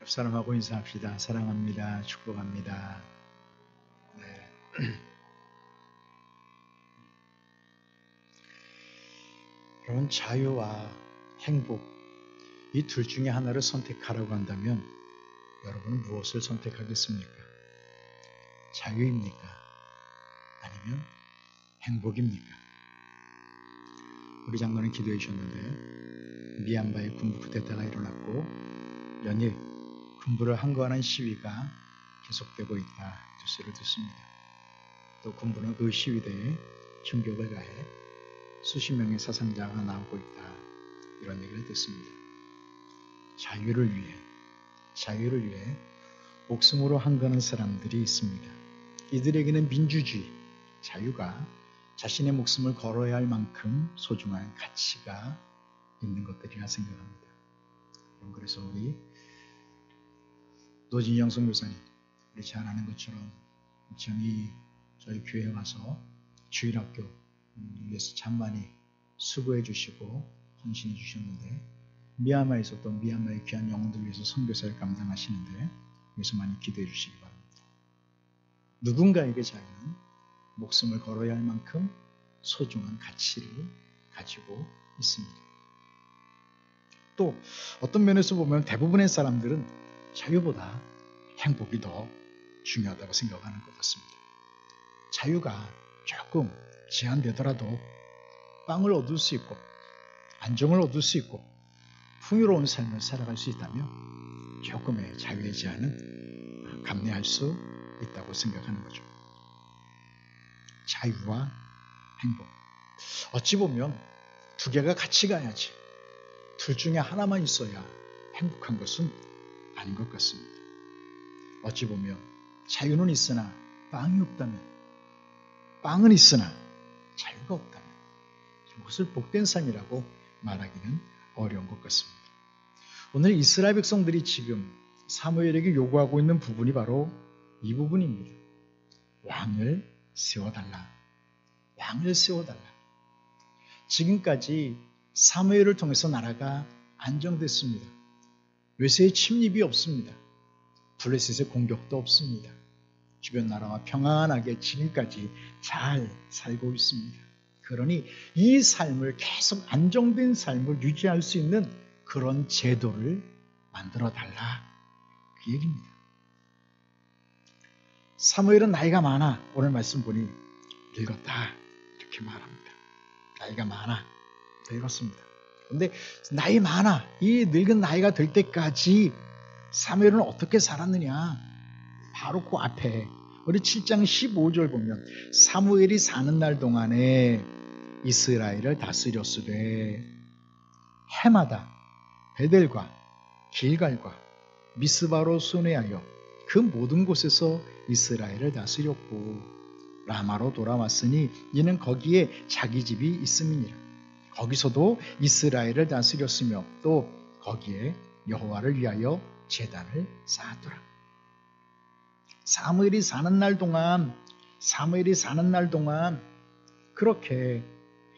옆 사람하고 인사합시다. 사랑합니다. 축복합니다. 네. 여러분, 자유와 행복, 이 둘 중에 하나를 선택하라고 한다면 여러분은 무엇을 선택하겠습니까? 자유입니까? 아니면 행복입니까? 우리 장로는 기도해 주셨는데 미얀마의 군부 쿠데타가 일어났고 연일 군부를 항거하는 시위가 계속되고 있다 뉴스를 듣습니다. 또 군부는 그 시위대에 총격을 가해 수십 명의 사상자가 나오고 있다 이런 얘기를 듣습니다. 자유를 위해 목숨으로 항거하는 사람들이 있습니다. 이들에게는 민주주의, 자유가 자신의 목숨을 걸어야 할 만큼 소중한 가치가 있는 것들이라 생각합니다. 그래서 우리 노진영 선교사님, 우리 제안하는 것처럼 저희 교회에 와서 주일학교 위해서 참 많이 수고해 주시고 헌신해 주셨는데 미얀마에 있었던 미얀마의 귀한 영혼들 위해서 선교사를 감당하시는데 위해서 많이 기도해 주시기 바랍니다. 누군가에게 자유는 목숨을 걸어야 할 만큼 소중한 가치를 가지고 있습니다. 또 어떤 면에서 보면 대부분의 사람들은 자유보다 행복이 더 중요하다고 생각하는 것 같습니다. 자유가 조금 제한되더라도 빵을 얻을 수 있고 안정을 얻을 수 있고 풍요로운 삶을 살아갈 수 있다면 조금의 자유의 제한은 감내할 수 있다고 생각하는 거죠. 자유와 행복. 어찌 보면 두 개가 같이 가야지. 둘 중에 하나만 있어야 행복한 것은 아닌 것 같습니다. 어찌 보면 자유는 있으나 빵이 없다면, 빵은 있으나 자유가 없다면 그것을 복된 삶이라고 말하기는 어려운 것 같습니다. 오늘 이스라엘 백성들이 지금 사무엘에게 요구하고 있는 부분이 바로 이 부분입니다. 왕을 세워달라. 왕을 세워달라. 지금까지 사무엘을 통해서 나라가 안정됐습니다. 외세의 침입이 없습니다. 블레셋의 공격도 없습니다. 주변 나라와 평안하게 지금까지 잘 살고 있습니다. 그러니 이 삶을 계속 안정된 삶을 유지할 수 있는 그런 제도를 만들어 달라. 그 얘기입니다. 사무엘은 나이가 많아. 오늘 말씀 보니 늙었다. 이렇게 말합니다. 나이가 많아. 늙었습니다. 그런데 나이 많아. 이 늙은 나이가 될 때까지 사무엘은 어떻게 살았느냐. 바로 그 앞에 우리 7장 15절 보면 사무엘이 사는 날 동안에 이스라엘을 다스렸으되 해마다 베델과 길갈과 미스바로 순회하여 그 모든 곳에서 이스라엘을 다스렸고 라마로 돌아왔으니 이는 거기에 자기 집이 있음이니라. 거기서도 이스라엘을 다스렸으며 또 거기에 여호와를 위하여 제단을 쌓았더라. 사무엘이 사는 날 동안 그렇게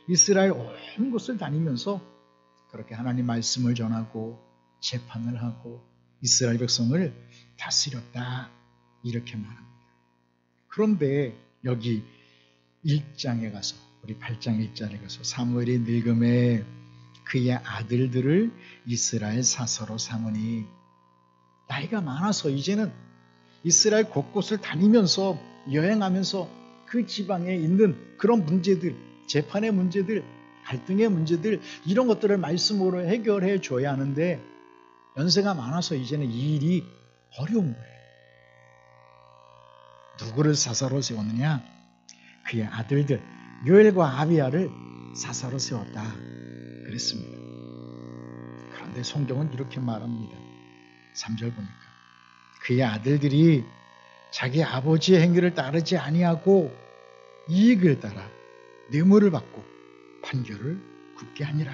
이스라엘 온 곳을 다니면서 그렇게 하나님 말씀을 전하고 재판을 하고 이스라엘 백성을 다스렸다. 이렇게 말합니다. 그런데 여기 1장에 가서 우리 8장 1절에 가서 사무엘이 늙음에 그의 아들들을 이스라엘 사서로 삼으니 나이가 많아서 이제는 이스라엘 곳곳을 다니면서 여행하면서 그 지방에 있는 그런 문제들, 재판의 문제들, 갈등의 문제들 이런 것들을 말씀으로 해결해 줘야 하는데 연세가 많아서 이제는 이 일이 어려운 거예요. 누구를 사사로 세웠느냐? 그의 아들들 요엘과 아비야를 사사로 세웠다 그랬습니다. 그런데 성경은 이렇게 말합니다. 3절 보니까 그의 아들들이 자기 아버지의 행위를 따르지 아니하고 이익을 따라 뇌물을 받고 판결을 굳게 하니라.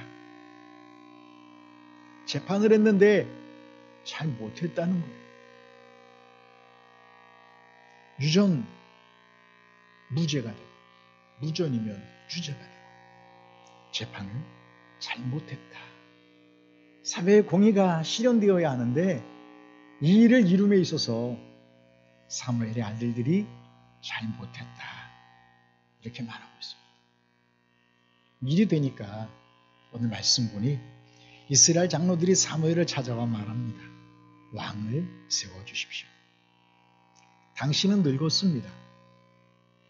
재판을 했는데 잘 못했다는 거예요. 유전 무죄가 되고 무전이면 유죄가 되고 재판을 잘 못했다. 사회의 공의가 실현되어야 하는데 이 일을 이룸에 있어서 사무엘의 아들들이 잘 못했다. 이렇게 말하고 있습니다. 일이 되니까 오늘 말씀 보니 이스라엘 장로들이 사무엘을 찾아와 말합니다. 왕을 세워주십시오. 당신은 늙었습니다.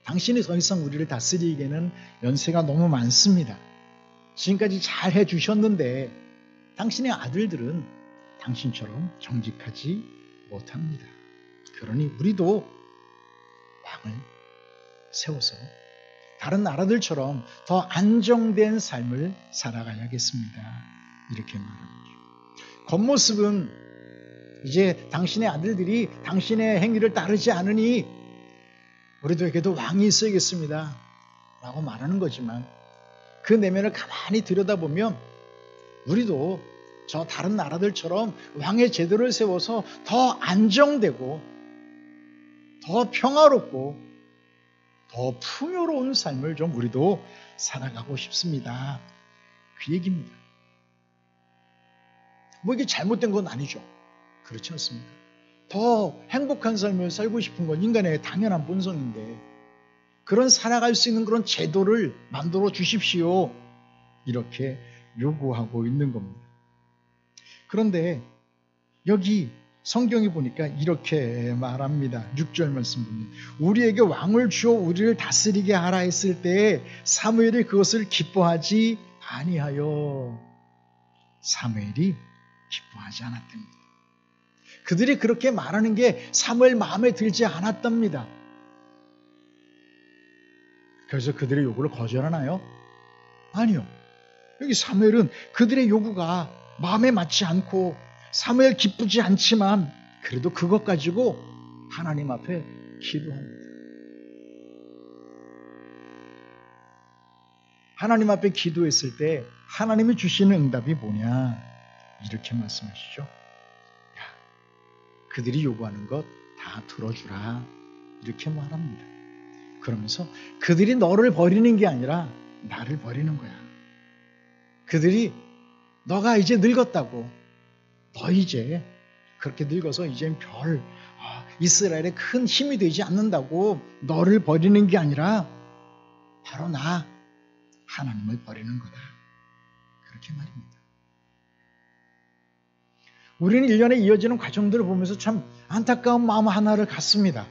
당신이 더 이상 우리를 다스리기에는 연세가 너무 많습니다. 지금까지 잘 해주셨는데 당신의 아들들은 당신처럼 정직하지 못합니다. 그러니 우리도 왕을 세워서 다른 나라들처럼 더 안정된 삶을 살아가야겠습니다. 이렇게 말합니다. 겉모습은 이제 당신의 아들들이 당신의 행위를 따르지 않으니 우리들에게도 왕이 있어야겠습니다. 라고 말하는 거지만 그 내면을 가만히 들여다보면 우리도 저 다른 나라들처럼 왕의 제도를 세워서 더 안정되고 더 평화롭고 더 풍요로운 삶을 좀 우리도 살아가고 싶습니다. 그 얘기입니다. 뭐 이게 잘못된 건 아니죠. 그렇지 않습니까? 더 행복한 삶을 살고 싶은 건 인간의 당연한 본성인데 그런 살아갈 수 있는 그런 제도를 만들어 주십시오. 이렇게 요구하고 있는 겁니다. 그런데 여기 성경이 보니까 이렇게 말합니다. 6절 말씀 보면 우리에게 왕을 주어 우리를 다스리게 하라 했을 때 사무엘이 그것을 기뻐하지 아니하여. 사무엘이 기뻐하지 않았답니다. 그들이 그렇게 말하는 게 사무엘 마음에 들지 않았답니다. 그래서 그들의 요구를 거절하나요? 아니요. 여기 사무엘은 그들의 요구가 마음에 맞지 않고 사무엘 기쁘지 않지만 그래도 그것 가지고 하나님 앞에 기도합니다. 하나님 앞에 기도했을 때 하나님이 주시는 응답이 뭐냐? 이렇게 말씀하시죠. 야, 그들이 요구하는 것 다 들어주라. 이렇게 말합니다. 그러면서 그들이 너를 버리는 게 아니라 나를 버리는 거야. 그들이 너가 이제 늙었다고 너 이제 그렇게 늙어서 이젠 이스라엘에 큰 힘이 되지 않는다고 너를 버리는 게 아니라 바로 나 하나님을 버리는 거다. 그렇게 말입니다. 우리는 1년에 이어지는 과정들을 보면서 참 안타까운 마음 하나를 갖습니다.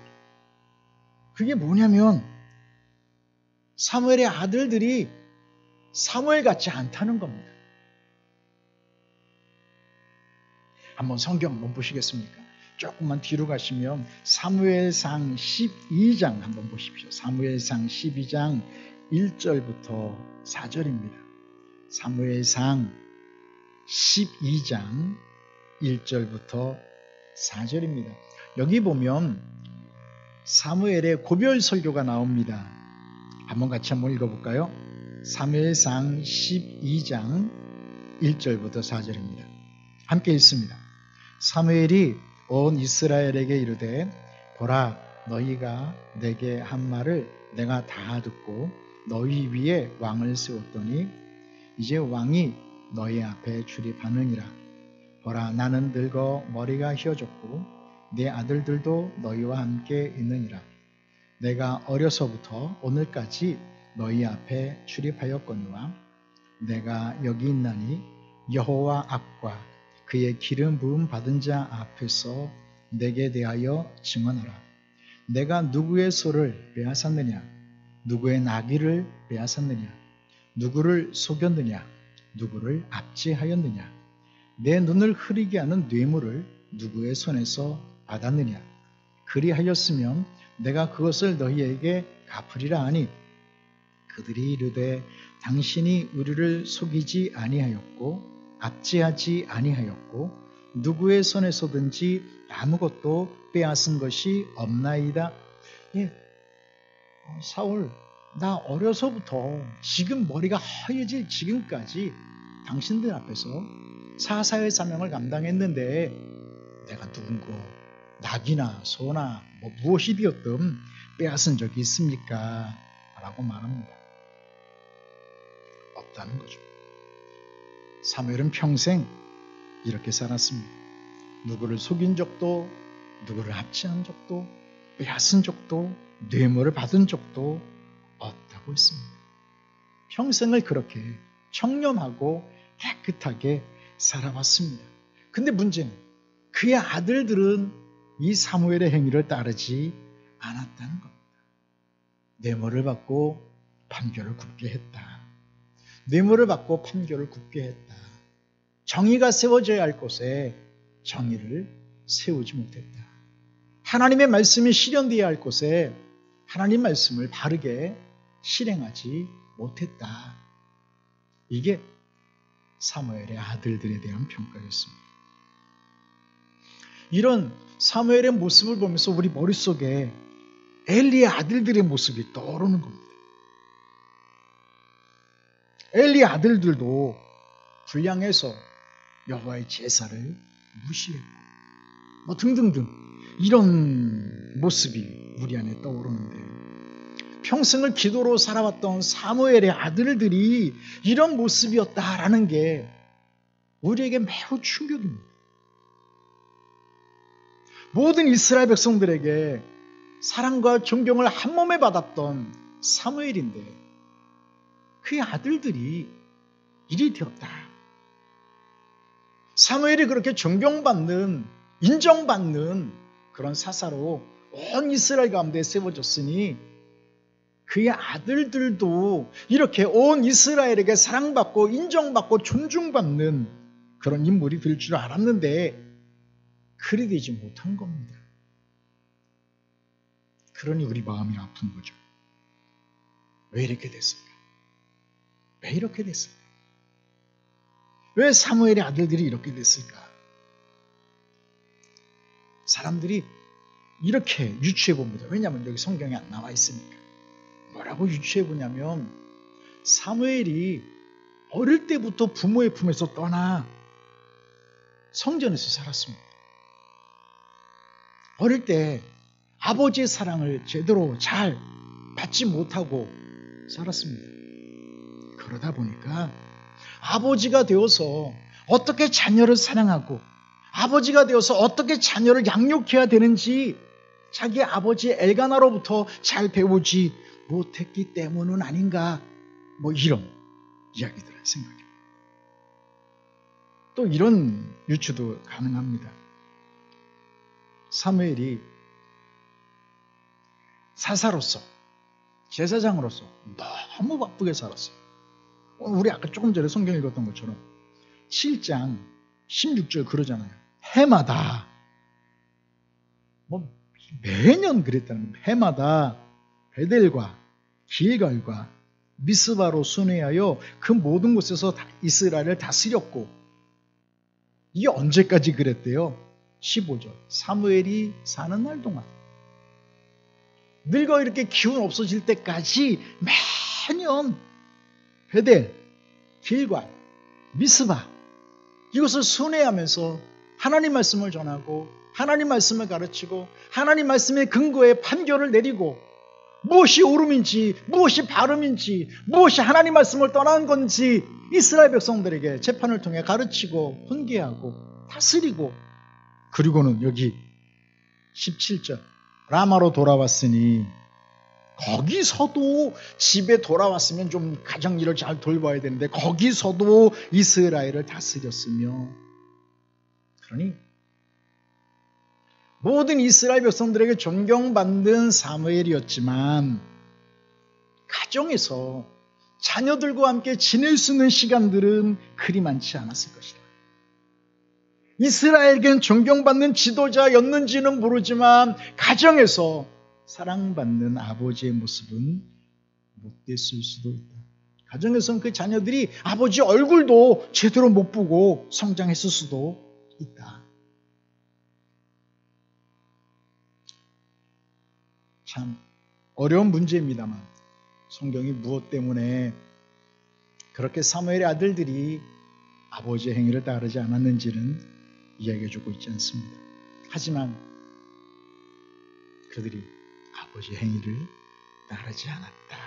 그게 뭐냐면 사무엘의 아들들이 사무엘 같지 않다는 겁니다. 한번 성경 한번 보시겠습니까? 조금만 뒤로 가시면 사무엘상 12장 한번 보십시오. 사무엘상 12장 1절부터 4절입니다. 사무엘상 12장 1절부터 4절입니다. 여기 보면 사무엘의 고별 설교가 나옵니다. 한번 같이 한번 읽어볼까요? 사무엘상 12장 1절부터 4절입니다. 함께 읽습니다. 사무엘이 온 이스라엘에게 이르되 보라 너희가 내게 한 말을 내가 다 듣고 너희 위에 왕을 세웠더니 이제 왕이 너희 앞에 출입하느니라. 보라 나는 늙어 머리가 휘어졌고 내 아들들도 너희와 함께 있느니라. 내가 어려서부터 오늘까지 너희 앞에 출입하였거니와 내가 여기 있나니 여호와 앞과 그의 기름 부음 받은 자 앞에서 내게 대하여 증언하라. 내가 누구의 소를 빼앗았느냐? 누구의 나귀를 빼앗았느냐? 누구를 속였느냐? 누구를 압제하였느냐? 내 눈을 흐리게 하는 뇌물을 누구의 손에서 받았느냐? 그리하였으면 내가 그것을 너희에게 갚으리라 하니 그들이 이르되 당신이 우리를 속이지 아니하였고 압제하지 아니하였고 누구의 손에서든지 아무것도 빼앗은 것이 없나이다. 예, 사울 나 어려서부터 지금 머리가 허해질 지금까지 당신들 앞에서 사사의 사명을 감당했는데 내가 누군고 낙이나 소나 무엇이 되었든 빼앗은 적이 있습니까? 라고 말합니다. 없다는 거죠. 사무엘은 평생 이렇게 살았습니다. 누구를 속인 적도, 누구를 합치한 적도, 빼앗은 적도, 뇌물을 받은 적도 없다고 했습니다. 평생을 그렇게 청렴하고 깨끗하게 살아왔습니다. 근데 문제는 그의 아들들은 이 사무엘의 행위를 따르지 않았다는 겁니다. 뇌물을 받고 판결을 굽게 했다. 뇌물을 받고 판결을 굽게 했다. 정의가 세워져야 할 곳에 정의를 세우지 못했다. 하나님의 말씀이 실현되어야 할 곳에 하나님 말씀을 바르게 실행하지 못했다. 이게 사무엘의 아들들에 대한 평가였습니다. 이런 사무엘의 모습을 보면서 우리 머릿속에 엘리의 아들들의 모습이 떠오르는 겁니다. 엘리의 아들들도 불량해서 여호와의 제사를 무시했고 뭐 등등등 이런 모습이 우리 안에 떠오르는데 평생을 기도로 살아왔던 사무엘의 아들들이 이런 모습이었다라는 게 우리에게 매우 충격입니다. 모든 이스라엘 백성들에게 사랑과 존경을 한 몸에 받았던 사무엘인데 그의 아들들이 일이 되었다. 사무엘이 그렇게 존경받는, 인정받는 그런 사사로 온 이스라엘 가운데 세워졌으니 그의 아들들도 이렇게 온 이스라엘에게 사랑받고 인정받고 존중받는 그런 인물이 될 줄 알았는데 그리 되지 못한 겁니다. 그러니 우리 마음이 아픈 거죠. 왜 이렇게 됐을까? 왜 이렇게 됐을까? 왜 사무엘의 아들들이 이렇게 됐을까? 사람들이 이렇게 유추해 봅니다. 왜냐하면 여기 성경에 안 나와 있으니까. 뭐라고 유추해 보냐면 사무엘이 어릴 때부터 부모의 품에서 떠나 성전에서 살았습니다. 어릴 때 아버지의 사랑을 제대로 잘 받지 못하고 살았습니다. 그러다 보니까 아버지가 되어서 어떻게 자녀를 사랑하고 아버지가 되어서 어떻게 자녀를 양육해야 되는지 자기 아버지 엘가나로부터 잘 배우지 못했기 때문은 아닌가, 뭐 이런 이야기들을 생각해요. 또 이런 유추도 가능합니다. 사무엘이 사사로서, 제사장으로서 너무 바쁘게 살았어요. 우리 아까 조금 전에 성경 읽었던 것처럼 7장 16절 그러잖아요. 해마다 뭐 매년 그랬다는 거예요. 해마다 베델과 길갈과 미스바로 순회하여 그 모든 곳에서 이스라엘을 다스렸고 이게 언제까지 그랬대요? 15절 사무엘이 사는 날 동안 늙어 이렇게 기운 없어질 때까지 매년 베델, 길갈, 미스바 이것을 순회하면서 하나님 말씀을 전하고 하나님 말씀을 가르치고 하나님 말씀의 근거에 판결을 내리고 무엇이 옳음인지 무엇이 바름인지 무엇이 하나님 말씀을 떠난 건지 이스라엘 백성들에게 재판을 통해 가르치고 훈계하고 다스리고 그리고는 여기 17절 라마로 돌아왔으니 거기서도 집에 돌아왔으면 좀 가정일을 잘 돌봐야 되는데 거기서도 이스라엘을 다스렸으며 그러니 모든 이스라엘 백성들에게 존경받는 사무엘이었지만 가정에서 자녀들과 함께 지낼 수 있는 시간들은 그리 많지 않았을 것이다. 이스라엘에겐 존경받는 지도자였는지는 모르지만 가정에서 사랑받는 아버지의 모습은 못 됐을 수도 있다. 가정에서는 그 자녀들이 아버지 얼굴도 제대로 못 보고 성장했을 수도 있다. 참 어려운 문제입니다만 성경이 무엇 때문에 그렇게 사무엘의 아들들이 아버지의 행위를 따르지 않았는지는 이야기해주고 있지 않습니다. 하지만 그들이 아버지의 행위를 따르지 않았다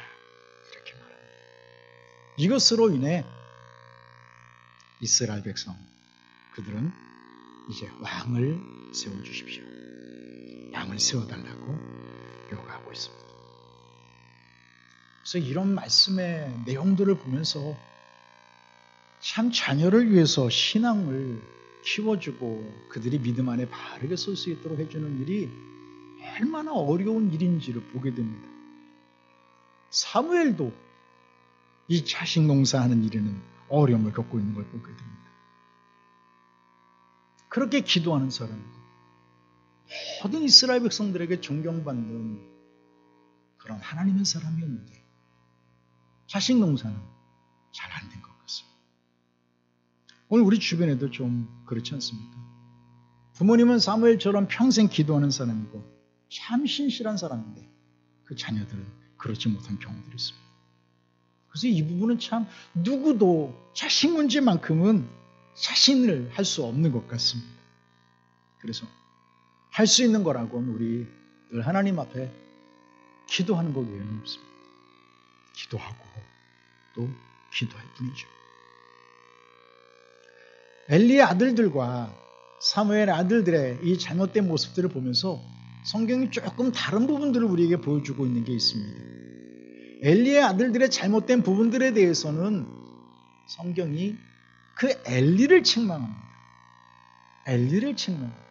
이렇게 말합니다. 이것으로 인해 이스라엘 백성 그들은 이제 왕을 세워주십시오. 왕을 세워달라고 요구하고 있습니다. 그래서 이런 말씀의 내용들을 보면서 참 자녀를 위해서 신앙을 키워주고 그들이 믿음 안에 바르게 설 수 있도록 해주는 일이 얼마나 어려운 일인지를 보게 됩니다. 사무엘도 이 자식 농사하는 일에는 어려움을 겪고 있는 걸 보게 됩니다. 그렇게 기도하는 사람은 모든 이스라엘 백성들에게 존경받는 그런 하나님의 사람이었는데 자식 농사는 잘 안 된 것 같습니다. 오늘 우리 주변에도 좀 그렇지 않습니까? 부모님은 사무엘처럼 평생 기도하는 사람이고 참 신실한 사람인데 그 자녀들은 그렇지 못한 경우들이 있습니다. 그래서 이 부분은 참 누구도 자식 문제만큼은 자신을 할 수 없는 것 같습니다. 그래서 할 수 있는 거라고는 우리 늘 하나님 앞에 기도하는 것 외에는 없습니다. 기도하고 또 기도할 뿐이죠. 엘리의 아들들과 사무엘의 아들들의 이 잘못된 모습들을 보면서 성경이 조금 다른 부분들을 우리에게 보여주고 있는 게 있습니다. 엘리의 아들들의 잘못된 부분들에 대해서는 성경이 그 엘리를 책망합니다. 엘리를 책망합니다.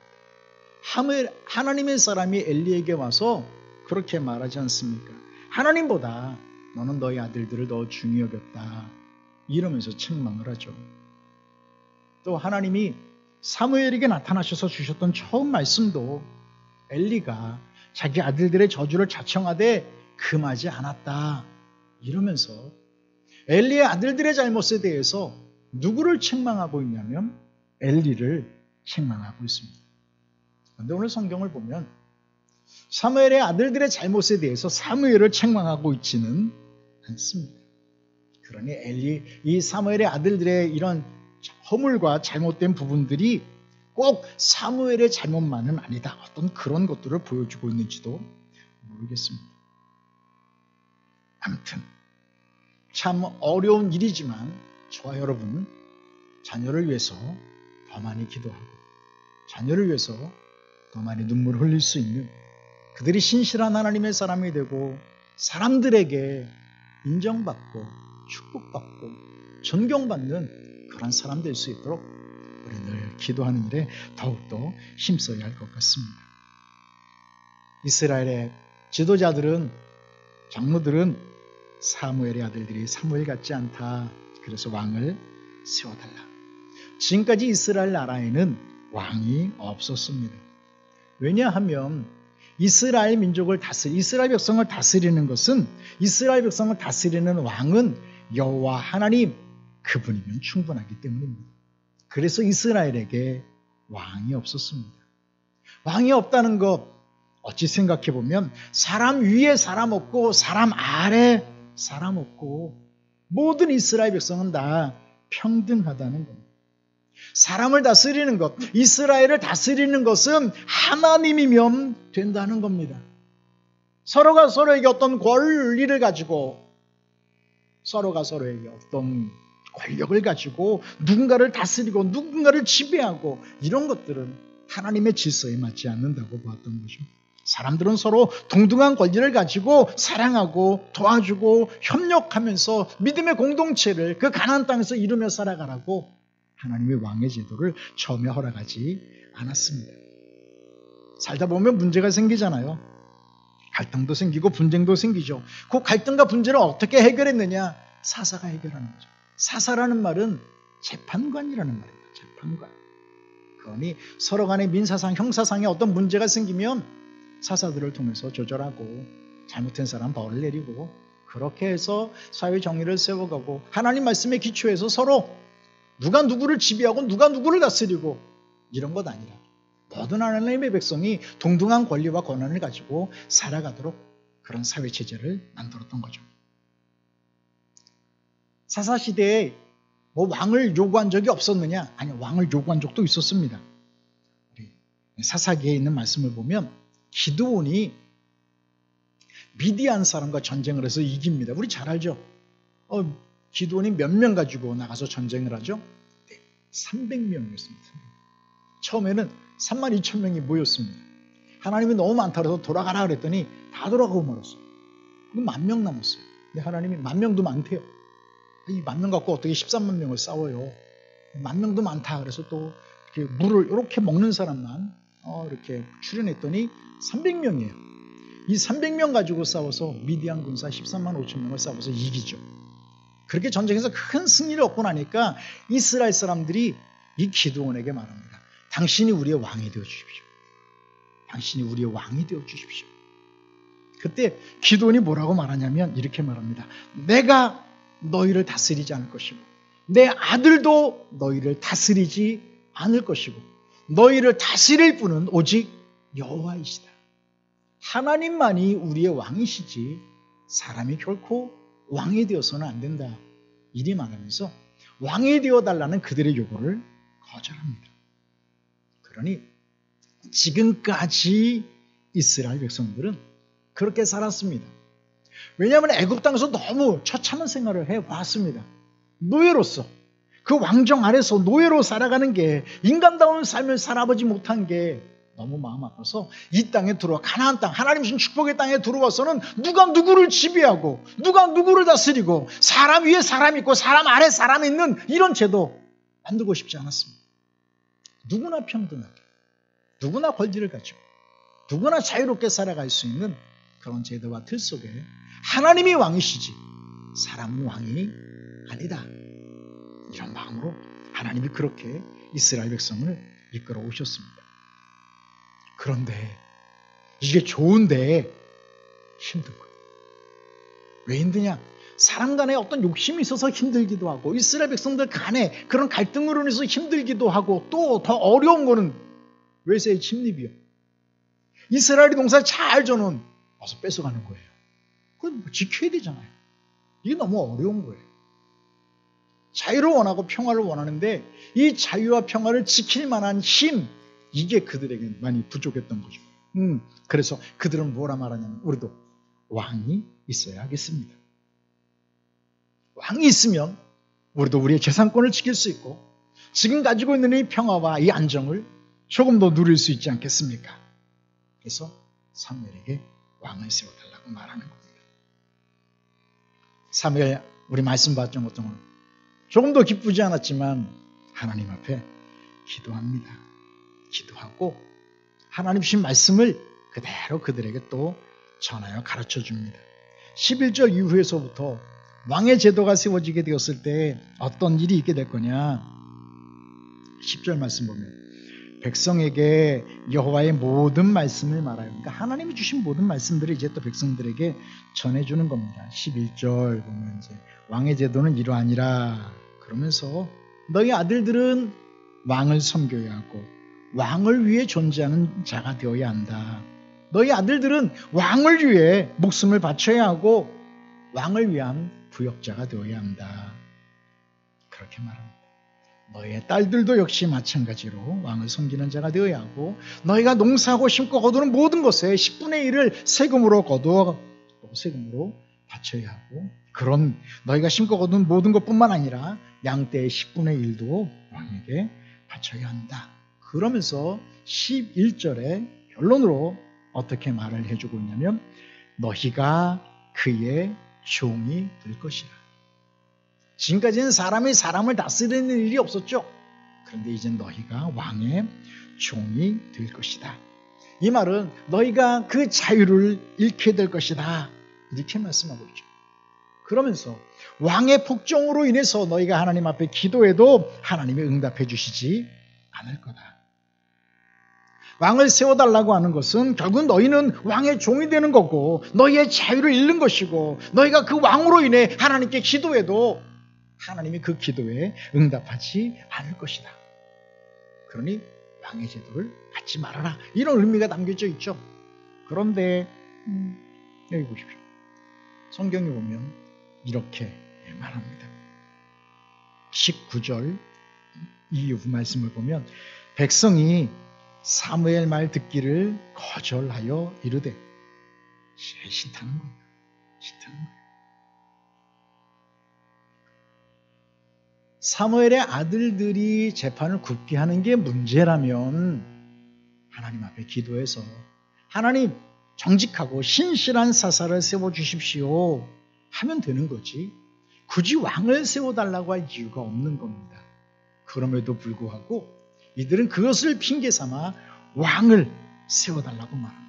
하나님의 사람이 엘리에게 와서 그렇게 말하지 않습니까? 하나님보다 너는 너희 아들들을 더 중히 여겼다. 이러면서 책망을 하죠. 또 하나님이 사무엘에게 나타나셔서 주셨던 처음 말씀도 엘리가 자기 아들들의 저주를 자청하되 금하지 않았다. 이러면서 엘리의 아들들의 잘못에 대해서 누구를 책망하고 있냐면 엘리를 책망하고 있습니다. 그런데 오늘 성경을 보면 사무엘의 아들들의 잘못에 대해서 사무엘을 책망하고 있지는 않습니다. 그러니 이 사무엘의 아들들의 이런 허물과 잘못된 부분들이 꼭 사무엘의 잘못만은 아니다. 어떤 그런 것들을 보여주고 있는지도 모르겠습니다. 아무튼 참 어려운 일이지만 저와 여러분 자녀를 위해서 더 많이 기도하고 자녀를 위해서 더 많이 눈물을 흘릴 수 있는 그들이 신실한 하나님의 사람이 되고 사람들에게 인정받고 축복받고 존경받는 그런 사람 될 수 있도록 우리 늘 기도하는 일에 더욱더 힘써야 할 것 같습니다. 이스라엘의 지도자들은 장로들은 사무엘의 아들들이 사무엘 같지 않다. 그래서 왕을 세워달라. 지금까지 이스라엘 나라에는 왕이 없었습니다. 왜냐하면 이스라엘 백성을 다스리는 것은 이스라엘 백성을 다스리는 왕은 여호와 하나님 그분이면 충분하기 때문입니다. 그래서 이스라엘에게 왕이 없었습니다. 왕이 없다는 것 어찌 생각해 보면 사람 위에 사람 없고 사람 아래 사람 없고 모든 이스라엘 백성은 다 평등하다는 겁니다. 사람을 다스리는 것, 이스라엘을 다스리는 것은 하나님이면 된다는 겁니다. 서로가 서로에게 어떤 권리를 가지고 서로가 서로에게 어떤 권력을 가지고 누군가를 다스리고 누군가를 지배하고 이런 것들은 하나님의 질서에 맞지 않는다고 보았던 거죠. 사람들은 서로 동등한 권리를 가지고 사랑하고 도와주고 협력하면서 믿음의 공동체를 그 가나안 땅에서 이루며 살아가라고 하나님의 왕의 제도를 처음에 허락하지 않았습니다. 살다 보면 문제가 생기잖아요. 갈등도 생기고 분쟁도 생기죠. 그 갈등과 분쟁을 어떻게 해결했느냐? 사사가 해결하는 거죠. 사사라는 말은 재판관이라는 말입니다. 재판관. 그러니 서로 간의 민사상, 형사상에 어떤 문제가 생기면 사사들을 통해서 조절하고 잘못한 사람 벌을 내리고 그렇게 해서 사회 정의를 세워가고 하나님 말씀에 기초해서 서로 누가 누구를 지배하고 누가 누구를 다스리고 이런 것 아니라 모든 하나님의 백성이 동등한 권리와 권한을 가지고 살아가도록 그런 사회체제를 만들었던 거죠. 사사시대에 왕을 요구한 적이 없었느냐? 아니요, 왕을 요구한 적도 있었습니다. 사사기에 있는 말씀을 보면 기드온이 미디안 사람과 전쟁을 해서 이깁니다. 우리 잘 알죠? 기드온이 몇 명 가지고 나가서 전쟁을 하죠? 네, 300명이었습니다. 처음에는 32,000명이 모였습니다. 하나님이 너무 많다 그래서 돌아가라 그랬더니 다 돌아가고 말았어요. 10,000명 남았어요. 근데 하나님이 10,000명도 많대요. 이 10,000명 갖고 어떻게 13만 명을 싸워요. 10,000명도 많다 그래서 또 이렇게 물을 이렇게 먹는 사람만 이렇게 출연했더니 300명이에요. 이 300명 가지고 싸워서 미디안 군사 13만 5천 명을 싸워서 이기죠. 그렇게 전쟁에서 큰 승리를 얻고 나니까 이스라엘 사람들이 이 기드온에게 말합니다. 당신이 우리의 왕이 되어 주십시오. 당신이 우리의 왕이 되어 주십시오. 그때 기드온이 뭐라고 말하냐면 이렇게 말합니다. 내가 너희를 다스리지 않을 것이고 내 아들도 너희를 다스리지 않을 것이고 너희를 다스릴 분은 오직 여호와이시다. 하나님만이 우리의 왕이시지 사람이 결코 왕이 되어서는 안 된다. 이리 말하면서 왕이 되어달라는 그들의 요구를 거절합니다. 그러니 지금까지 이스라엘 백성들은 그렇게 살았습니다. 왜냐하면 애굽 땅에서 너무 처참한 생활을 해왔습니다. 노예로서 그 왕정 아래서 노예로 살아가는 게 인간다운 삶을 살아보지 못한 게 너무 마음 아파서 이 땅에 들어와 가나안 땅 하나님 주신 축복의 땅에 들어와서는 누가 누구를 지배하고 누가 누구를 다스리고 사람 위에 사람 있고 사람 아래 사람 있는 이런 제도 만들고 싶지 않았습니다. 누구나 평등하게 누구나 권리를 가지고 누구나 자유롭게 살아갈 수 있는 그런 제도와 틀 속에 하나님이 왕이시지 사람은 왕이 아니다. 이런 마음으로 하나님이 그렇게 이스라엘 백성을 이끌어 오셨습니다. 그런데 이게 좋은데 힘든 거예요. 왜 힘드냐? 사람 간에 어떤 욕심이 있어서 힘들기도 하고 이스라엘 백성들 간에 그런 갈등으로 인해서 힘들기도 하고 또 더 어려운 거는 외세의 침입이요. 이스라엘이 농사를 잘 져놓은 와서 뺏어가는 거예요. 그건 지켜야 되잖아요. 이게 너무 어려운 거예요. 자유를 원하고 평화를 원하는데 이 자유와 평화를 지킬 만한 힘 이게 그들에게 많이 부족했던 거죠. 그래서 그들은 뭐라 말하냐면 우리도 왕이 있어야 하겠습니다. 왕이 있으면 우리도 우리의 재산권을 지킬 수 있고 지금 가지고 있는 이 평화와 이 안정을 조금 더 누릴 수 있지 않겠습니까? 그래서 사무엘에게 왕을 세워달라고 말하는 겁니다. 사무엘 우리 말씀 봤던 것처럼 조금 더 기쁘지 않았지만 하나님 앞에 기도합니다. 기도하고 하나님 주신 말씀을 그대로 그들에게 또 전하여 가르쳐 줍니다. 11절 이후에서부터 왕의 제도가 세워지게 되었을 때 어떤 일이 있게 될 거냐. 10절 말씀 보면 백성에게 여호와의 모든 말씀을 말하여 그러니까 하나님이 주신 모든 말씀들을 이제 또 백성들에게 전해주는 겁니다. 11절 보면 이제 왕의 제도는 이러하니라 그러면서 너희 아들들은 왕을 섬겨야 하고 왕을 위해 존재하는 자가 되어야 한다. 너희 아들들은 왕을 위해 목숨을 바쳐야 하고 왕을 위한 부역자가 되어야 한다. 그렇게 말합니다. 너희의 딸들도 역시 마찬가지로 왕을 섬기는 자가 되어야 하고 너희가 농사하고 심고 거두는 모든 것에 10분의 1을 세금으로 거두어 세금으로 바쳐야 하고 그런 너희가 심고 거두는 모든 것뿐만 아니라 양떼의 10분의 1도 왕에게 바쳐야 한다. 그러면서 11절에 결론으로 어떻게 말을 해주고 있냐면 너희가 그의 종이 될 것이라. 지금까지는 사람이 사람을 다스리는 일이 없었죠. 그런데 이제 너희가 왕의 종이 될 것이다. 이 말은 너희가 그 자유를 잃게 될 것이다. 이렇게 말씀하고 있죠. 그러면서 왕의 폭정으로 인해서 너희가 하나님 앞에 기도해도 하나님이 응답해 주시지 않을 거다. 왕을 세워달라고 하는 것은 결국 너희는 왕의 종이 되는 거고 너희의 자유를 잃는 것이고 너희가 그 왕으로 인해 하나님께 기도해도 하나님이 그 기도에 응답하지 않을 것이다. 그러니 왕의 제도를 갖지 말아라. 이런 의미가 담겨져 있죠. 그런데 여기 보십시오. 성경에 보면 이렇게 말합니다. 19절 이후 말씀을 보면 백성이 사무엘 말 듣기를 거절하여 이르되 싫다는 거예요. 싫다는 거예요. 사무엘의 아들들이 재판을 굳게 하는 게 문제라면 하나님 앞에 기도해서 하나님 정직하고 신실한 사사를 세워주십시오 하면 되는 거지, 굳이 왕을 세워달라고 할 이유가 없는 겁니다. 그럼에도 불구하고 이들은 그것을 핑계삼아 왕을 세워달라고 말합니다.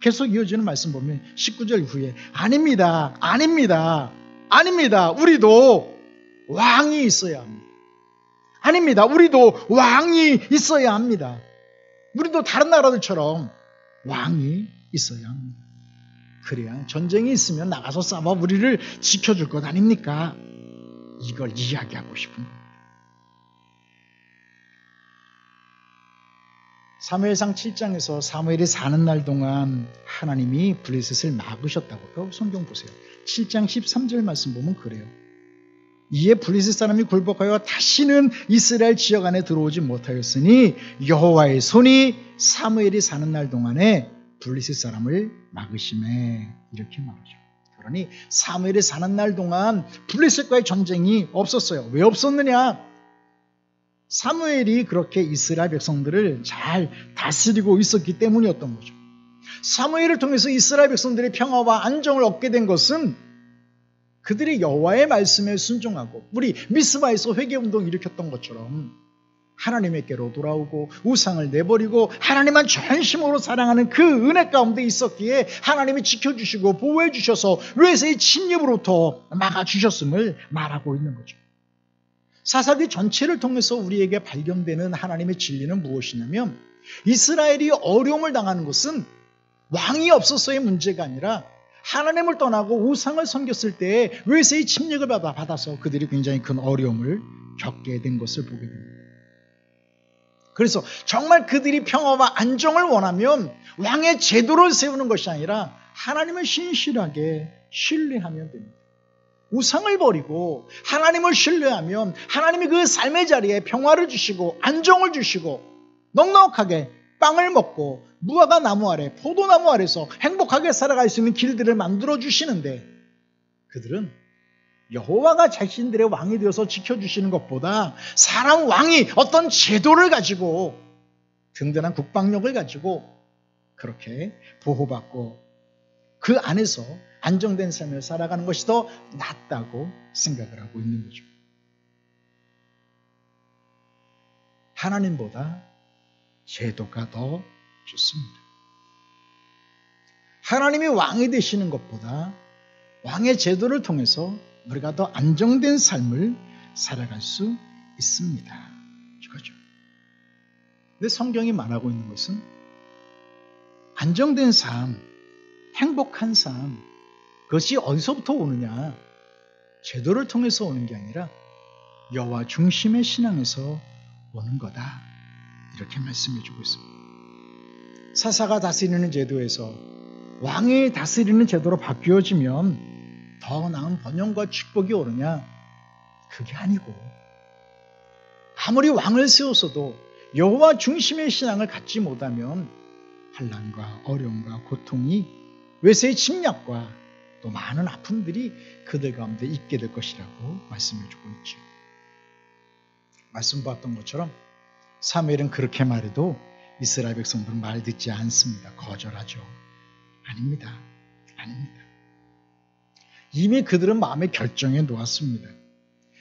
계속 이어지는 말씀 보면 19절 후에 아닙니다, 아닙니다, 아닙니다, 우리도 왕이 있어야 합니다. 아닙니다, 우리도 왕이 있어야 합니다. 우리도 다른 나라들처럼 왕이 있어야 합니다. 그래야 전쟁이 있으면 나가서 싸워 우리를 지켜줄 것 아닙니까? 이걸 이야기하고 싶은 겁니다. 사무엘상 7장에서 사무엘이 사는 날 동안 하나님이 블레셋을 막으셨다고요. 성경 보세요. 7장 13절 말씀 보면 그래요. 이에 블레셋 사람이 굴복하여 다시는 이스라엘 지역 안에 들어오지 못하였으니 여호와의 손이 사무엘이 사는 날 동안에 블레셋 사람을 막으심에, 이렇게 말하죠. 그러니 사무엘이 사는 날 동안 블레셋과의 전쟁이 없었어요. 왜 없었느냐? 사무엘이 그렇게 이스라엘 백성들을 잘 다스리고 있었기 때문이었던 거죠. 사무엘을 통해서 이스라엘 백성들의 평화와 안정을 얻게 된 것은 그들이 여호와의 말씀에 순종하고 우리 미스바에서 회개운동 일으켰던 것처럼 하나님에게로 돌아오고 우상을 내버리고 하나님만 전심으로 사랑하는 그 은혜 가운데 있었기에 하나님이 지켜주시고 보호해 주셔서 외세의 침입으로부터 막아주셨음을 말하고 있는 거죠. 사사기 전체를 통해서 우리에게 발견되는 하나님의 진리는 무엇이냐면 이스라엘이 어려움을 당하는 것은 왕이 없어서의 문제가 아니라 하나님을 떠나고 우상을 섬겼을 때 외세의 침략을 받아서 그들이 굉장히 큰 어려움을 겪게 된 것을 보게 됩니다. 그래서 정말 그들이 평화와 안정을 원하면 왕의 제도를 세우는 것이 아니라 하나님을 신실하게 신뢰하면 됩니다. 우상을 버리고 하나님을 신뢰하면 하나님이 그 삶의 자리에 평화를 주시고 안정을 주시고 넉넉하게 빵을 먹고 무화과 나무 아래, 포도나무 아래서 행복하게 살아갈 수 있는 길들을 만들어 주시는데 그들은 여호와가 자신들의 왕이 되어서 지켜주시는 것보다 사람 왕이 어떤 제도를 가지고 든든한 국방력을 가지고 그렇게 보호받고 그 안에서 안정된 삶을 살아가는 것이 더 낫다고 생각을 하고 있는 거죠. 하나님보다 제도가 더 좋습니다. 하나님이 왕이 되시는 것보다 왕의 제도를 통해서 우리가 더 안정된 삶을 살아갈 수 있습니다. 이거죠. 근데 성경이 말하고 있는 것은 안정된 삶, 행복한 삶, 그것이 어디서부터 오느냐? 제도를 통해서 오는 게 아니라 여호와 중심의 신앙에서 오는 거다. 이렇게 말씀해 주고 있습니다. 사사가 다스리는 제도에서 왕이 다스리는 제도로 바뀌어지면 더 나은 번영과 축복이 오느냐? 그게 아니고 아무리 왕을 세웠어도 여호와 중심의 신앙을 갖지 못하면 환난과 어려움과 고통이 외세의 침략과 또 많은 아픔들이 그들 가운데 있게 될 것이라고 말씀해 주고 있죠. 말씀 봤던 것처럼 사무엘은 그렇게 말해도 이스라엘 백성들은 말 듣지 않습니다. 거절하죠. 아닙니다. 아닙니다. 이미 그들은 마음의 결정에 놓았습니다.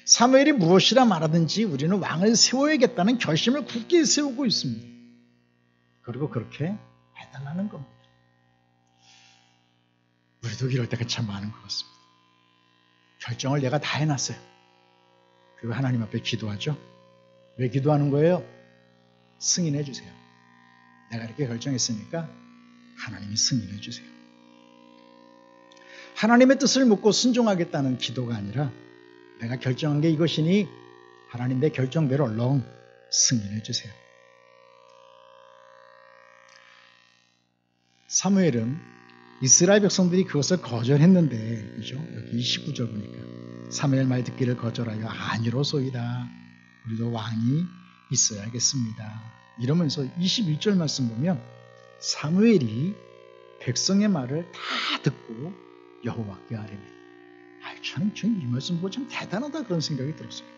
사무엘이 무엇이라 말하든지 우리는 왕을 세워야겠다는 결심을 굳게 세우고 있습니다. 그리고 그렇게 해달라는 겁니다. 우리도 이럴 때가 참 많은 것 같습니다. 결정을 내가 다 해놨어요. 그리고 하나님 앞에 기도하죠. 왜 기도하는 거예요? 승인해 주세요. 내가 이렇게 결정했으니까 하나님이 승인해 주세요. 하나님의 뜻을 묻고 순종하겠다는 기도가 아니라 내가 결정한 게 이것이니 하나님 내 결정대로 얼른 승인해 주세요. 사무엘은 이스라엘 백성들이 그것을 거절했는데, 그죠? 여기 29절 보니까 사무엘 말 듣기를 거절하여 아니로소이다. 우리도 왕이 있어야겠습니다. 이러면서 21절 말씀 보면 사무엘이 백성의 말을 다 듣고 여호와께 아뢰매. 저는 이 말씀 보고 참 대단하다 그런 생각이 들었어요.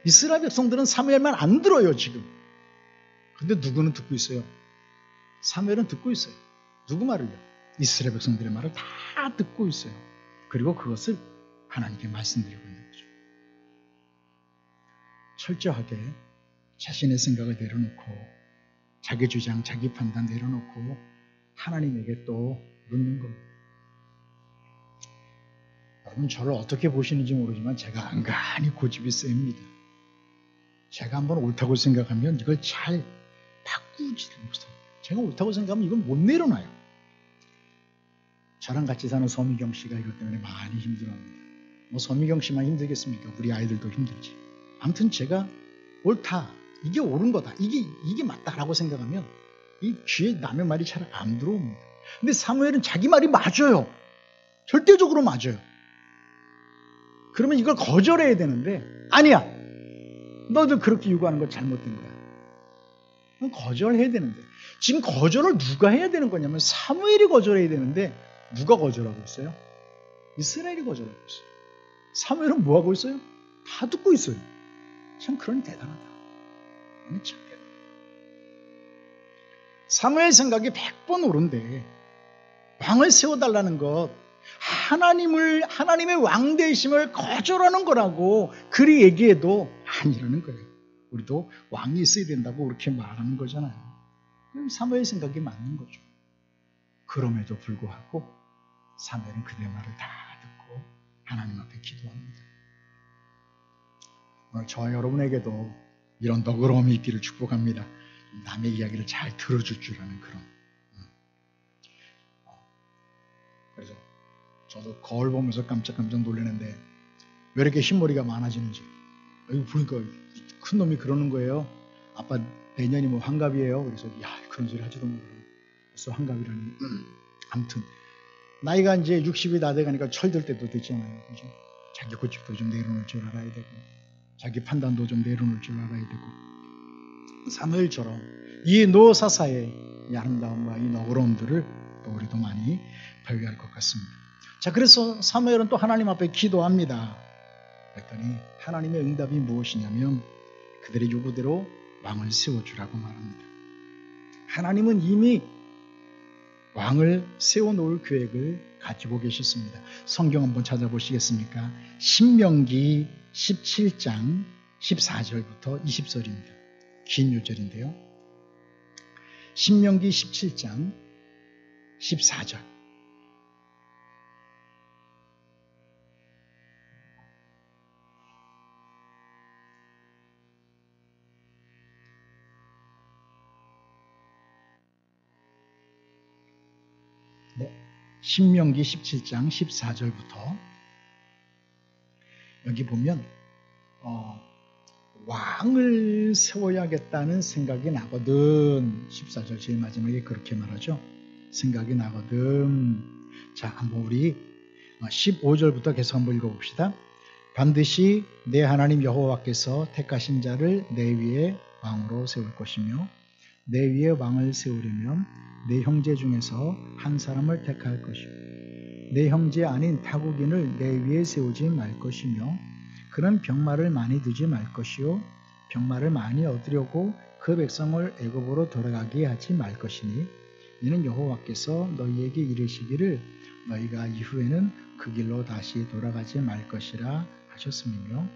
이스라엘 백성들은 사무엘만 안 들어요, 지금. 근데 누구는 듣고 있어요? 사무엘은 듣고 있어요. 누구 말을요? 이스라엘 백성들의 말을 다 듣고 있어요. 그리고 그것을 하나님께 말씀드리고 있는 거죠. 철저하게 자신의 생각을 내려놓고 자기 주장, 자기 판단 내려놓고 하나님에게 또 묻는 겁니다. 여러분 저를 어떻게 보시는지 모르지만 제가 안간히 고집이 셉니다. 제가 한번 옳다고 생각하면 이걸 잘 바꾸지를 못합니다. 제가 옳다고 생각하면 이건 못 내려놔요. 저랑 같이 사는 서미경 씨가 이것 때문에 많이 힘들어합니다. 뭐 서미경 씨만 힘들겠습니까? 우리 아이들도 힘들지. 아무튼 제가 옳다, 이게 옳은 거다, 이게 맞다라고 생각하면 이 귀에 남의 말이 잘 안 들어옵니다. 근데 사무엘은 자기 말이 맞아요. 절대적으로 맞아요. 그러면 이걸 거절해야 되는데 아니야, 너도 그렇게 요구하는 거 잘못된 거야. 그럼 거절해야 되는데 지금 거절을 누가 해야 되는 거냐면 사무엘이 거절해야 되는데 누가 거절하고 있어요? 이스라엘이 거절하고 있어요. 사무엘은 뭐 하고 있어요? 다 듣고 있어요. 참 그러니 대단하다. 참 대단하다. 사무엘 생각이 100번 옳은데 왕을 세워달라는 것, 하나님의 왕 되심을 거절하는 거라고 그리 얘기해도 아니라는 거예요. 우리도 왕이 있어야 된다고 그렇게 말하는 거잖아요. 그럼 사무엘 생각이 맞는 거죠. 그럼에도 불구하고 사무엘은 그들의 말을 다 듣고 하나님 앞에 기도합니다. 오늘 저와 여러분에게도 이런 너그러움이 있기를 축복합니다. 남의 이야기를 잘 들어줄 줄 아는 그런. 그래서 저도 거울 보면서 깜짝깜짝 놀라는데 왜 이렇게 흰머리가 많아지는지. 여기 보니까 큰 놈이 그러는 거예요. 아빠 내년이 뭐 환갑이에요. 그래서 야, 그런 소리 하지도 말고 벌써 환갑이라니. 아무튼 나이가 이제 60이 다 돼가니까 철들 때도 됐잖아요. 그죠? 자기 고집도 좀 내려놓을 줄 알아야 되고 자기 판단도 좀 내려놓을 줄 알아야 되고 사무엘처럼 이 노사사의 이 아름다움과 이 너그러움들을 또 우리도 많이 발휘할 것 같습니다. 자, 그래서 사무엘은 또 하나님 앞에 기도합니다. 그랬더니 하나님의 응답이 무엇이냐면 그들의 요구대로 왕을 세워주라고 말합니다. 하나님은 이미 왕을 세워놓을 계획을 가지고 계셨습니다. 성경 한번 찾아보시겠습니까? 신명기 17장 14절부터 20절입니다. 긴 요절인데요. 신명기 17장 14절. 신명기 17장 14절부터 여기 보면 왕을 세워야겠다는 생각이 나거든. 14절 제일 마지막에 그렇게 말하죠. 생각이 나거든. 자, 한번 우리 15절부터 계속 한번 읽어봅시다. 반드시 내 하나님 여호와께서 택하신 자를 내 위에 왕으로 세울 것이며 내 위에 왕을 세우려면 내 형제 중에서 한 사람을 택할 것이요 내 형제 아닌 타국인을 내 위에 세우지 말 것이며 그는 병마를 많이 두지 말 것이요 병마를 많이 얻으려고 그 백성을 애굽으로 돌아가게 하지 말 것이니 이는 여호와께서 너희에게 이르시기를 너희가 이후에는 그 길로 다시 돌아가지 말 것이라 하셨음이며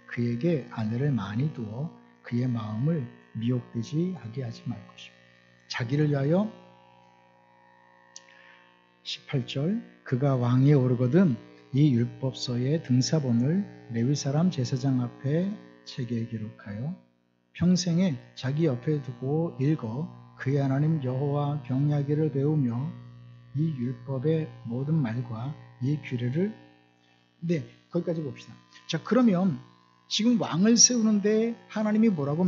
그에게 아내를 많이 두어 그의 마음을 미혹되지 하게 하지 말 것이며 자기를 위하여 18절 그가 왕위에 오르거든 이 율법서의 등사본을 레위 사람 제사장 앞에 책에 기록하여 평생에 자기 옆에 두고 읽어 그의 하나님 여호와 경외하기를 배우며 이 율법의 모든 말과 이 규례를 거기까지 봅시다. 자, 그러면 지금 왕을 세우는데 하나님이 뭐라고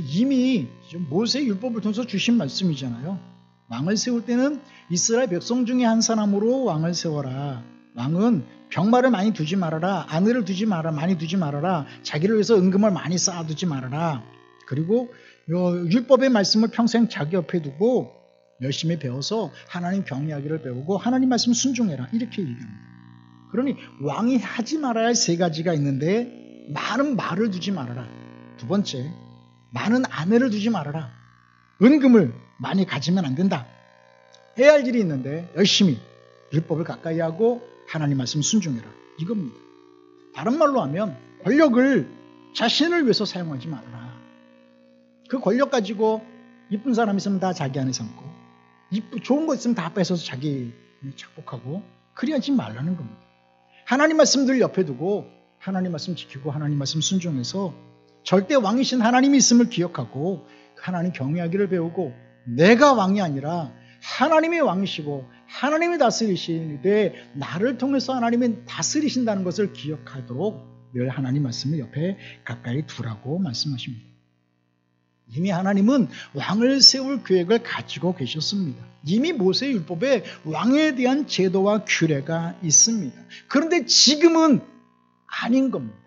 이미 모세의 율법을 통해서 주신 말씀이잖아요. 왕을 세울 때는 이스라엘 백성 중에 한 사람으로 왕을 세워라. 왕은 병마를 많이 두지 말아라. 아내를 많이 두지 말아라. 자기를 위해서 은금을 많이 쌓아두지 말아라. 그리고 율법의 말씀을 평생 자기 옆에 두고 열심히 배워서 하나님 경외하기를 배우고 하나님 말씀 순종해라. 이렇게 얘기합니다. 그러니 왕이 하지 말아야 할 세 가지가 있는데 많은 말을 두지 말아라. 두 번째, 많은 아내를 두지 말아라. 은금을 많이 가지면 안 된다. 해야 할 일이 있는데 열심히 율법을 가까이 하고 하나님 말씀 순종해라. 이겁니다. 다른 말로 하면 권력을 자신을 위해서 사용하지 말아라. 그 권력 가지고 이쁜 사람 있으면 다 자기 안에 삼고 좋은 거 있으면 다 뺏어서 자기 착복하고 그리 하지 말라는 겁니다. 하나님 말씀들 옆에 두고 하나님 말씀 지키고 하나님 말씀 순종해서 절대 왕이신 하나님이 있음을 기억하고 하나님 경외하기를 배우고 내가 왕이 아니라 하나님이 왕이시고 하나님이 다스리시되 나를 통해서 하나님이 다스리신다는 것을 기억하도록 늘 하나님 말씀을 옆에 가까이 두라고 말씀하십니다. 이미 하나님은 왕을 세울 계획을 가지고 계셨습니다. 이미 모세의 율법에 왕에 대한 제도와 규례가 있습니다. 그런데 지금은 아닌 겁니다.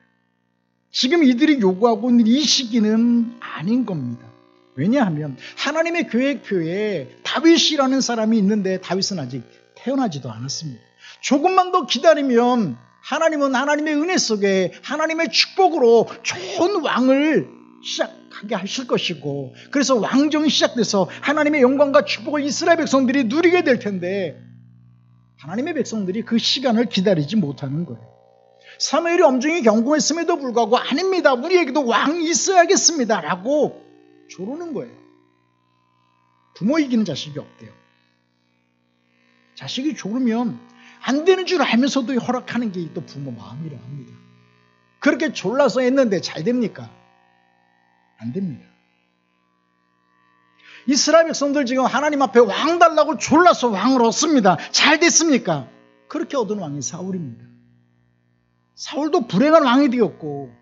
지금 이들이 요구하고 있는 이 시기는 아닌 겁니다. 왜냐하면 하나님의 계획표에 다윗이라는 사람이 있는데 다윗은 아직 태어나지도 않았습니다. 조금만 더 기다리면 하나님은 하나님의 은혜 속에 하나님의 축복으로 좋은 왕을 시작하게 하실 것이고 그래서 왕정이 시작돼서 하나님의 영광과 축복을 이스라엘 백성들이 누리게 될 텐데 하나님의 백성들이 그 시간을 기다리지 못하는 거예요. 사무엘이 엄중히 경고했음에도 불구하고 아닙니다. 우리에게도 왕이 있어야겠습니다. 라고 조르는 거예요. 부모 이기는 자식이 없대요. 자식이 조르면 안 되는 줄 알면서도 허락하는 게 또 부모 마음이라 합니다. 그렇게 졸라서 했는데 잘 됩니까? 안 됩니다. 이스라엘 백성들 지금 하나님 앞에 왕 달라고 졸라서 왕을 얻습니다. 잘 됐습니까? 그렇게 얻은 왕이 사울입니다. 사울도 불행한 왕이 되었고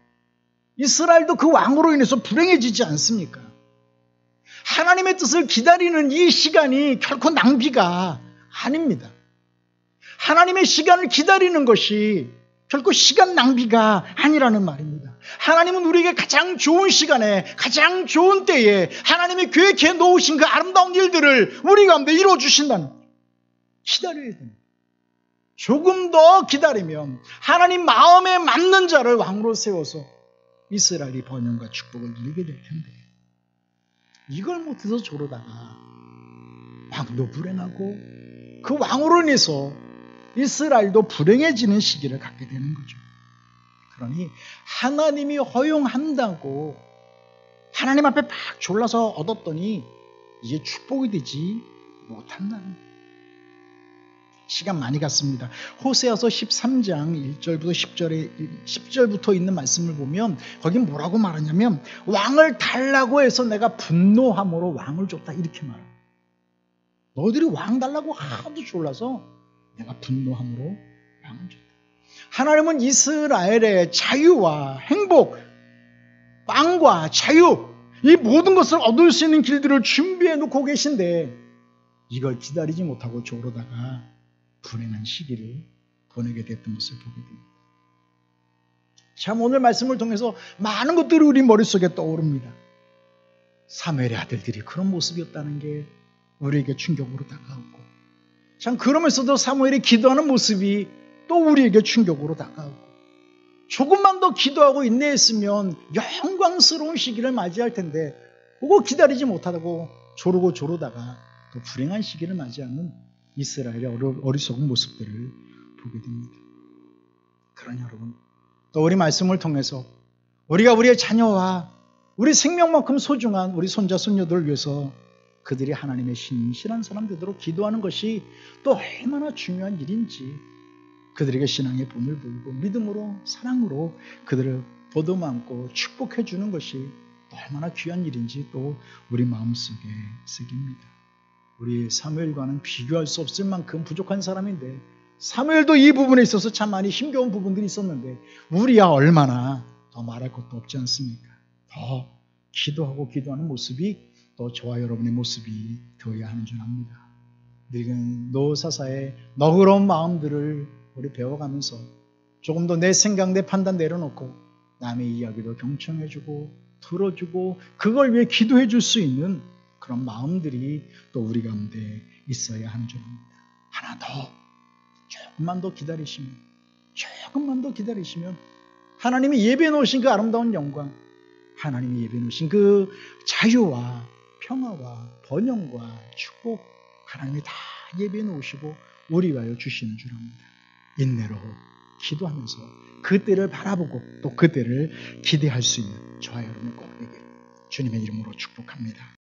이스라엘도 그 왕으로 인해서 불행해지지 않습니까? 하나님의 뜻을 기다리는 이 시간이 결코 낭비가 아닙니다. 하나님의 시간을 기다리는 것이 결코 시간 낭비가 아니라는 말입니다. 하나님은 우리에게 가장 좋은 시간에 가장 좋은 때에 하나님이 계획해 놓으신 그 아름다운 일들을 우리 가운데 이루어주신다는 거예요. 기다려야 됩니다. 조금 더 기다리면 하나님 마음에 맞는 자를 왕으로 세워서 이스라엘이 번영과 축복을 누리게 될 텐데 이걸 못해서 조르다가 왕도 불행하고 그 왕으로 인해서 이스라엘도 불행해지는 시기를 갖게 되는 거죠. 그러니 하나님이 허용한다고 하나님 앞에 막 졸라서 얻었더니 이게 축복이 되지 못한다는 거예요. 시간 많이 갔습니다. 호세아서 13장 1절부터 10절부터 있는 말씀을 보면 거기 뭐라고 말하냐면 왕을 달라고 해서 내가 분노함으로 왕을 줬다 이렇게 말합니다. 너희들이 왕 달라고 하도 졸라서 내가 분노함으로 왕을 줬다. 하나님은 이스라엘의 자유와 행복, 빵과 자유 이 모든 것을 얻을 수 있는 길들을 준비해 놓고 계신데 이걸 기다리지 못하고 조르다가 불행한 시기를 보내게 됐던 것을 보게 됩니다. 참 오늘 말씀을 통해서 많은 것들이 우리 머릿속에 떠오릅니다. 사무엘의 아들들이 그런 모습이었다는 게 우리에게 충격으로 다가오고 참 그러면서도 사무엘이 기도하는 모습이 또 우리에게 충격으로 다가오고 조금만 더 기도하고 인내했으면 영광스러운 시기를 맞이할 텐데 그거 기다리지 못하고 조르다가 또 불행한 시기를 맞이하는 이스라엘의 어리석은 모습들을 보게 됩니다. 그러니 여러분 또 우리 말씀을 통해서 우리가 우리의 자녀와 우리 생명만큼 소중한 우리 손자 손녀들을 위해서 그들이 하나님의 신실한 사람 되도록 기도하는 것이 또 얼마나 중요한 일인지 그들에게 신앙의 본을 보이고 믿음으로 사랑으로 그들을 보듬안고 축복해 주는 것이 얼마나 귀한 일인지 또 우리 마음속에 새깁니다. 우리 사무엘과는 비교할 수 없을 만큼 부족한 사람인데 사무엘도 이 부분에 있어서 참 많이 힘겨운 부분들이 있었는데 우리야 얼마나 더 말할 것도 없지 않습니까? 더 기도하고 기도하는 모습이 또 저와 여러분의 모습이 되어야 하는 줄 압니다. 늙은 노사사의 너그러운 마음들을 우리 배워가면서 조금 더 내 생각, 내 판단 내려놓고 남의 이야기도 경청해주고 들어주고 그걸 위해 기도해 줄 수 있는 그런 마음들이 또 우리 가운데 있어야 하는 줄 압니다. 하나 더, 조금만 더 기다리시면 하나님이 예배해 놓으신 그 아름다운 영광, 하나님이 예배해 놓으신 그 자유와 평화와 번영과 축복, 하나님이 다 예배해 놓으시고 우리 위하여 주시는 줄 압니다. 인내로 기도하면서 그 때를 바라보고 또 그 때를 기대할 수 있는 저와 여러분이 꼭 되길 주님의 이름으로 축복합니다.